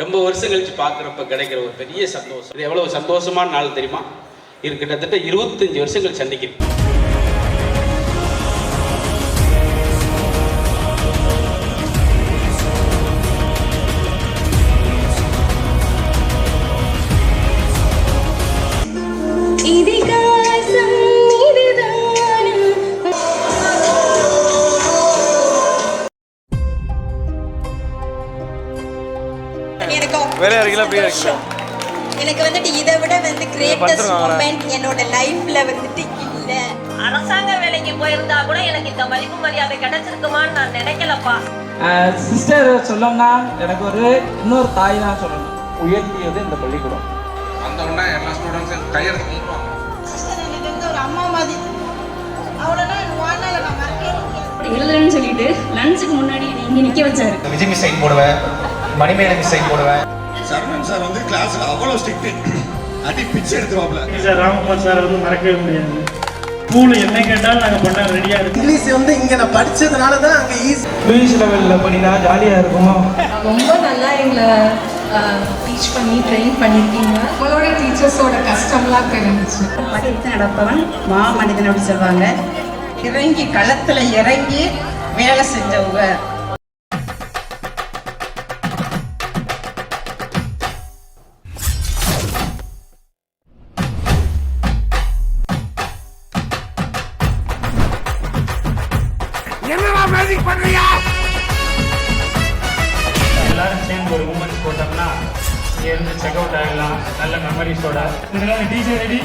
ரொம்ப வருஷம் கழிச்சு பார்க்குறப்ப கிடைக்கிற ஒரு பெரிய சந்தோஷம். இது எவ்வளவு சந்தோஷமான நாள் தெரியுமா? இது கிட்டத்தட்ட 25 வருஷங்கள் சந்திக்கிறேன். எனக்கு வந்துட்டு இதை விட வந்து கிரேட்டஸ்ட் மொமெண்ட் என்னோட லைஃப்ல வந்துட்டு இல்ல. அரசாங்க வேலைக்கு போயிருந்தா கூட எனக்கு இந்த மதிப்பு மரியாதை கிடைச்சிருக்குமான்னு நான் நினைக்கலப்பா. சிஸ்டர் சொல்லணும்னா எனக்கு இன்னொரு தாய் தான் சொல்லணும். உயர்த்தியது இந்த பள்ளிக்கூடம். அந்த உடனே எல்லா ஸ்டூடெண்ட்ஸும் கையெழுத்து நிற்பாங்க. சிஸ்டர் எனக்கு வந்து ஒரு அம்மா மாதிரி. அவ்வளோதான் என் வாழ்நாள நான் மறக்கவே முடியாது. எழுதுறேன்னு சொல்லிட்டு லஞ்சுக்கு முன்னாடி இங்கே நிற்க வச்சாரு. விஜய் மிஸ் சைன் போடுவேன், மணிமேலை மிஸ் சைன் போடுவேன். சரவணன் சார் வந்து கிளாஸ்ல அவ்வளோ ஸ்ட்ரிக்ட், அடி பிச்சை எடுத்துருவாப்ல. சார் ராமகுமார் சார் வந்து மறக்கவே முடியாது. ஸ்கூல் என்ன கேட்டாலும் நாங்கள் பண்ண ரெடியாக இருக்கோம். இங்கிலீஷ் வந்து இங்கே நான் படித்ததுனால தான் அங்கே இங்கிலீஷ் லெவலில் பண்ணினா ஜாலியாக இருக்கும். ரொம்ப நல்லா எங்களை டீச் பண்ணி ட்ரெயின் பண்ணியிருக்கீங்க. உங்களோட டீச்சர்ஸோட கஷ்டம்லாம் தெரிஞ்சிச்சு. மனிதன் நடப்பவன் மா மனிதன் அப்படி சொல்லுவாங்க. இறங்கி களத்துல இறங்கி வேலை செஞ்சவங்க. என்னடா மேஜிக் பண்றியா? எல்லாரும் சேர்ந்து ஒரு மூமெண்ட்ஸ் போட்டோம்னா இங்கேருந்து செக் அவுட் ஆகலாம் நல்ல மெமரிஸோட. DJ ready.